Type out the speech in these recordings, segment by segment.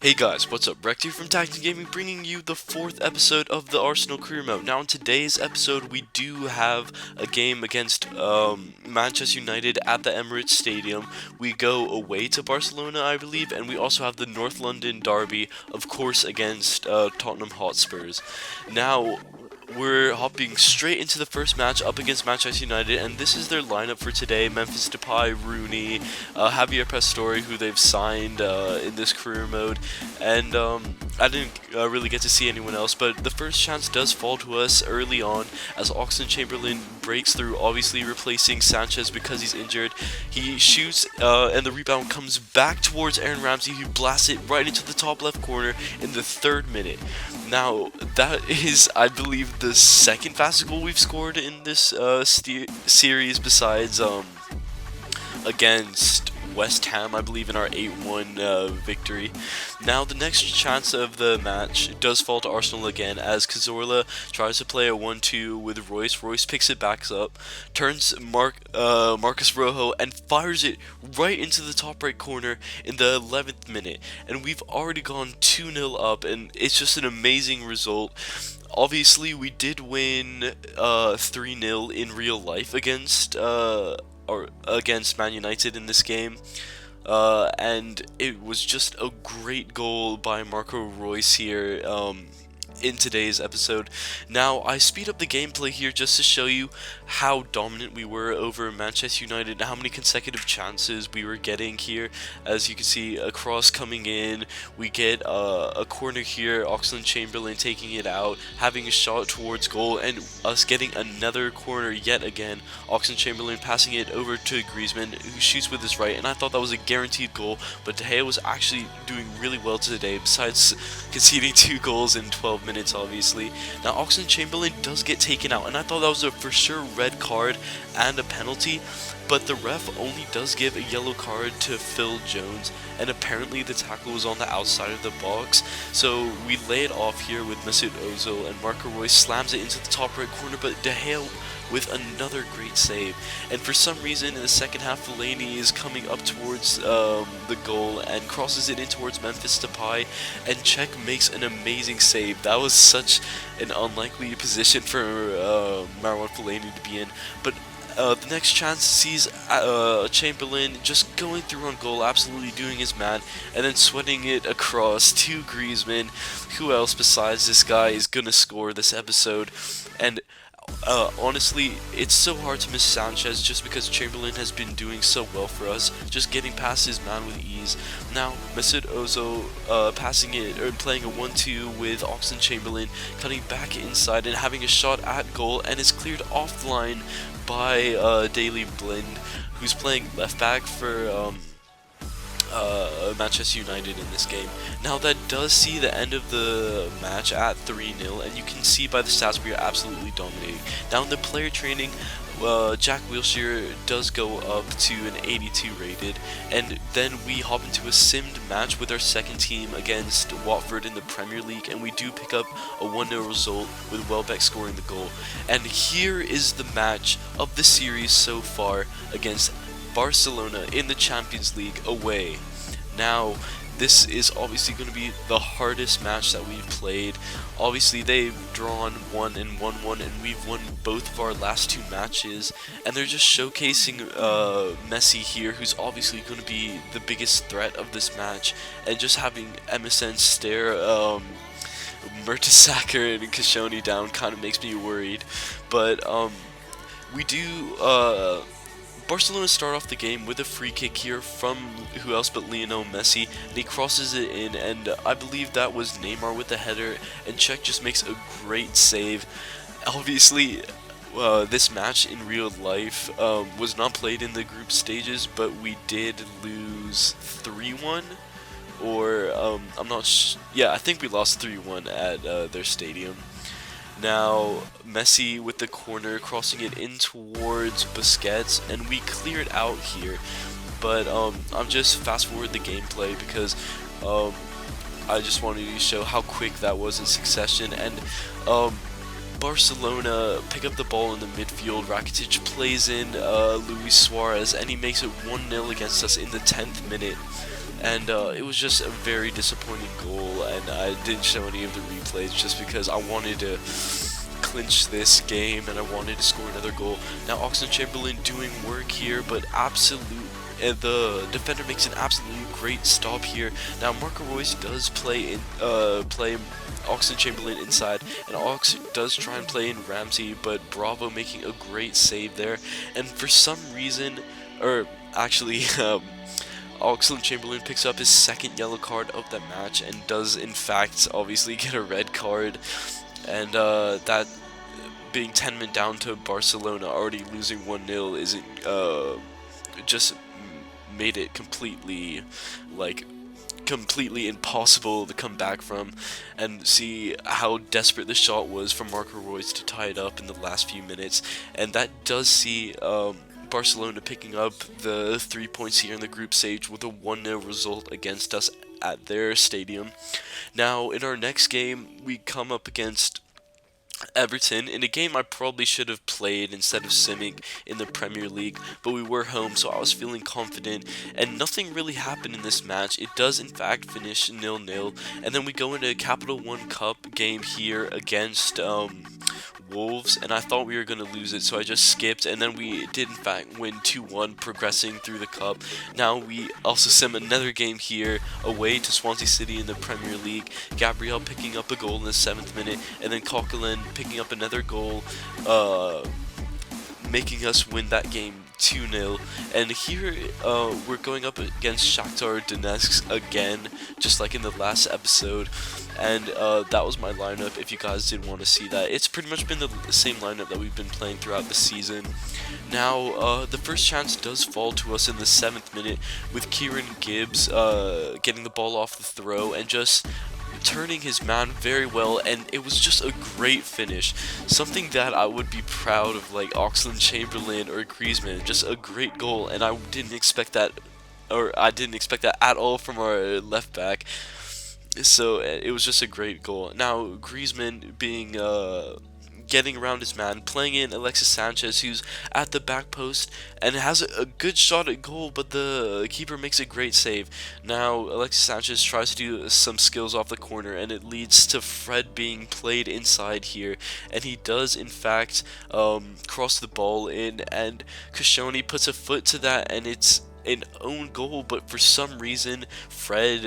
Hey guys, what's up? Rekta from TagTeamGaming bringing you the 4th episode of the Arsenal career mode. Now in today's episode we do have a game against Manchester United at the Emirates Stadium. We go away to Barcelona, I believe, and we also have the North London derby, of course, against Tottenham Hotspurs. Now, we're hopping straight into the first match up against Manchester United, and this is their lineup for today. Memphis Depay, Rooney, Javier Pastore, who they've signed in this career mode, and I didn't really get to see anyone else, but the first chance does fall to us early on as Oxlade-Chamberlain breaks through, obviously replacing Sanchez because he's injured. He shoots, and the rebound comes back towards Aaron Ramsey, who blasts it right into the top left corner in the 3rd minute. Now, that is, I believe, the second fastest goal we've scored in this series besides against West Ham, I believe, in our 8-1 victory. Now, the next chance of the match does fall to Arsenal again as Cazorla tries to play a 1-2 with Royce. Royce picks it back up, turns Marcus Rojo, and fires it right into the top right corner in the 11th minute. And we've already gone 2-0 up, and it's just an amazing result. Obviously, we did win 3-0 in real life against against Man United in this game. And it was just a great goal by Marco Reus here in today's episode. Now, I speed up the gameplay here just to show you how dominant we were over Manchester United and how many consecutive chances we were getting here. As you can see, a cross coming in, we get a corner here, Oxlade-Chamberlain taking it out, having a shot towards goal, and us getting another corner yet again, Oxlade-Chamberlain passing it over to Griezmann, who shoots with his right, and I thought that was a guaranteed goal, but De Gea was actually doing really well today, besides conceding 2 goals in 12 minutes, obviously. Now, Oxlade-Chamberlain does get taken out, and I thought that was a for sure red card and a penalty, but the ref only does give a yellow card to Phil Jones, and apparently the tackle was on the outside of the box, so we lay it off here with Mesut Ozil, and Marco Reus slams it into the top right corner, but De Gea with another great save. And for some reason in the second half, Fellaini is coming up towards the goal and crosses it in towards Memphis Depay, and Cech makes an amazing save. That was such an unlikely position for Marwan Fellaini to be in, but the next chance sees Chamberlain just going through on goal, absolutely doing his man, and then sweating it across to Griezmann. Who else besides this guy is gonna score this episode? And honestly, it's so hard to miss Sanchez just because Chamberlain has been doing so well for us, just getting past his man with ease. Now, Mesut Ozil passing it, or playing a 1-2 with Oxlade-Chamberlain, cutting back inside and having a shot at goal, and is cleared off the line by Daley Blind, who's playing left back for Manchester United in this game. Now, that does see the end of the match at 3-0, and you can see by the stats we are absolutely dominating. Now, in the player training, Jack Wilshere does go up to an 82 rated, and then we hop into a simmed match with our second team against Watford in the Premier League, and we do pick up a 1-0 result with Welbeck scoring the goal. And here is the match of the series so far against Barcelona in the Champions League away. Now, this is obviously going to be the hardest match that we've played. Obviously, they've drawn 1 and 1-1, and we've won both of our last 2 matches. And they're just showcasing Messi here, who's obviously going to be the biggest threat of this match. And just having MSN stare Mertesacker and Kashoni down kind of makes me worried. But we do... Barcelona start off the game with a free kick here from who else but Lionel Messi, and he crosses it in, and I believe that was Neymar with the header, and Cech just makes a great save. Obviously, this match in real life was not played in the group stages, but we did lose 3-1, or I'm not yeah, I think we lost 3-1 at their stadium. Now, Messi with the corner, crossing it in towards Busquets, and we clear it out here. But I'm just fast forward the gameplay because I just wanted to show how quick that was in succession. And Barcelona pick up the ball in the midfield. Rakitic plays in Luis Suarez, and he makes it 1-0 against us in the 10th minute. and it was just a very disappointing goal, and I didn't show any of the replays just because I wanted to clinch this game and I wanted to score another goal. Now Oxlade-Chamberlain doing work here, but the defender makes an absolutely great stop here. Now Marco Reus does play Oxlade-Chamberlain inside, and Ox does try and play in Ramsey, but Bravo making a great save there. And for some reason, or actually, Oxlade-Chamberlain picks up his second yellow card of the match and does in fact obviously get a red card, and that being 10 men down to Barcelona, already losing 1-0 isn't just made it completely impossible to come back from. And see how desperate the shot was from Marco Reus to tie it up in the last few minutes, and that does see Barcelona picking up the 3 points here in the group stage with a 1-0 result against us at their stadium. Now in our next game we come up against Everton in a game I probably should have played instead of simming in the Premier League, but we were home, so I was feeling confident, and nothing really happened in this match. It does in fact finish 0-0, and then we go into a Capital One Cup game here against Wolves, and I thought we were going to lose it, so I just skipped, and then we did in fact win 2-1, progressing through the cup. Now we also sim another game here away to Swansea City in the Premier League. Gabriel picking up a goal in the 7th minute, and then Coquelin picking up another goal, making us win that game 2-0. And here we're going up against Shakhtar Donetsk again, just like in the last episode, and that was my lineup if you guys did want to see that. It's pretty much been the same lineup that we've been playing throughout the season. Now the first chance does fall to us in the 7th minute with Kieran Gibbs getting the ball off the throw and just turning his man very well, and it was just a great finish, something that I would be proud of, like Oxlade-Chamberlain or Griezmann. Just a great goal, and I didn't expect that at all from our left back, so it was just a great goal. Now Griezmann being getting around his man, playing in Alexis Sanchez, who's at the back post and has a good shot at goal, but the keeper makes a great save. Now Alexis Sanchez tries to do some skills off the corner, and it leads to Fred being played inside here, and he does in fact cross the ball in, and Koscielny puts a foot to that, and it's an own goal, but for some reason Fred,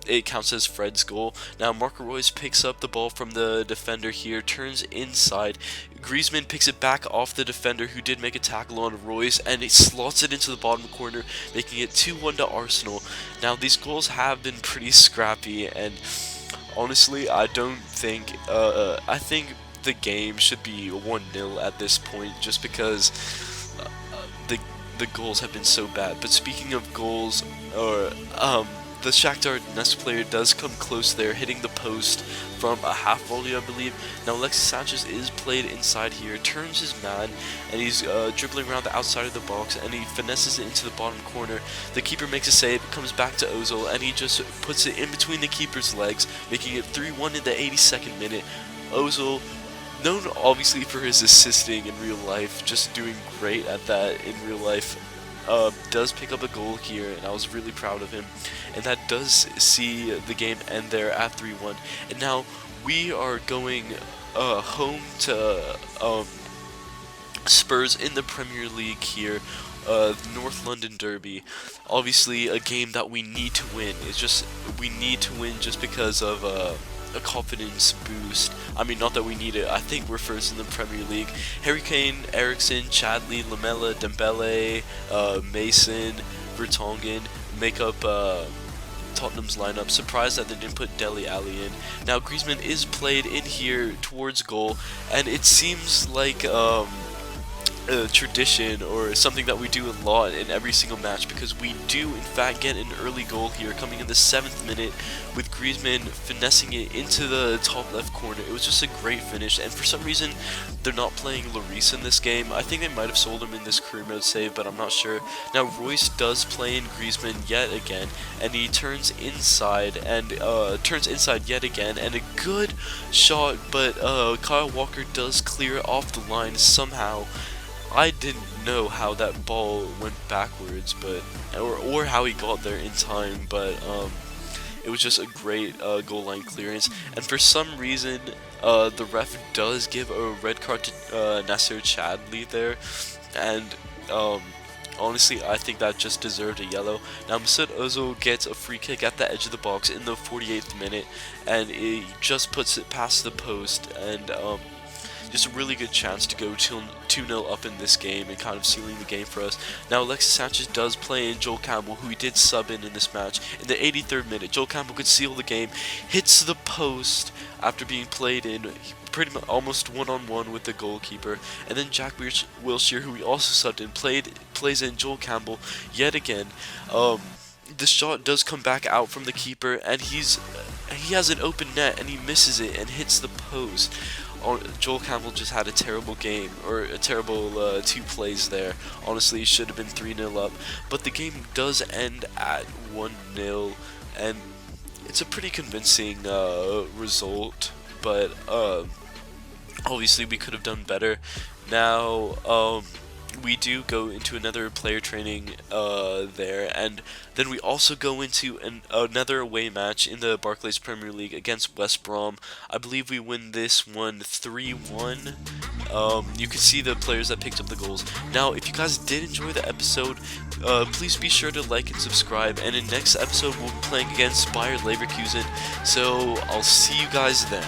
it counts as Fred's goal. Now Marco Reus picks up the ball from the defender here, turns inside, Griezmann picks it back off the defender who did make a tackle on Reus, and he slots it into the bottom corner, making it 2-1 to Arsenal. Now these goals have been pretty scrappy, and honestly I think the game should be 1-0 at this point, just because the goals have been so bad. But speaking of goals, the Shakhtar Donetsk player does come close there, hitting the post from a half volley, I believe. Now Alexis Sanchez is played inside here, turns his man, and he's dribbling around the outside of the box, and he finesses it into the bottom corner. The keeper makes a save, comes back to Ozil, and he just puts it in between the keeper's legs, making it 3-1 in the 82nd minute. Ozil, known obviously for his assisting in real life, just doing great at that in real life, does pick up a goal here, and I was really proud of him, and that does see the game end there at 3-1. And now we are going home to Spurs in the Premier League here, North London Derby. Obviously a game that we need to win. We need to win just because of a confidence boost. I mean, not that we need it. I think we're first in the Premier League. Harry Kane, Eriksen, Chadley, Lamela, Dembele, Mason, Vertonghen make up Tottenham's lineup. Surprised that they didn't put Dele Alli in. Now Griezmann is played in here towards goal, and it seems like a tradition or something that we do a lot in every single match, because we do in fact get an early goal here coming in the 7th minute with Griezmann finessing it into the top left corner. It was just a great finish, and for some reason they're not playing Lloris in this game. I think they might have sold him in this career mode save, but I'm not sure. Now Royce does play in Griezmann yet again, and he turns inside yet again, and a good shot, but Kyle Walker does clear it off the line somehow. I didn't know how that ball went backwards, but or how he got there in time, but it was just a great goal line clearance. And for some reason, the ref does give a red card to Nasser Chadli there, and honestly, I think that just deserved a yellow. Now, Mesut Ozil gets a free kick at the edge of the box in the 48th minute, and he just puts it past the post, and just a really good chance to go 2-0 up in this game and kind of sealing the game for us. Now, Alexis Sanchez does play in Joel Campbell, who he did sub in this match. In the 83rd minute, Joel Campbell could seal the game, hits the post after being played in pretty much almost one-on-one with the goalkeeper, and then Jack Wilshere, who he also subbed in, plays in Joel Campbell yet again. The shot does come back out from the keeper, and he has an open net, and he misses it and hits the post. Joel Campbell just had a terrible game, or a terrible 2 plays there. Honestly, it should have been 3-0 up, but the game does end at 1-0, and it's a pretty convincing result, but obviously we could have done better. Now, we do go into another player training there, and then we also go into another away match in the Barclays Premier League against West Brom. I believe we win this one 3-1. You can see the players that picked up the goals. Now, if you guys did enjoy the episode, please be sure to like and subscribe, and in next episode we'll be playing against Bayer Leverkusen, so I'll see you guys then.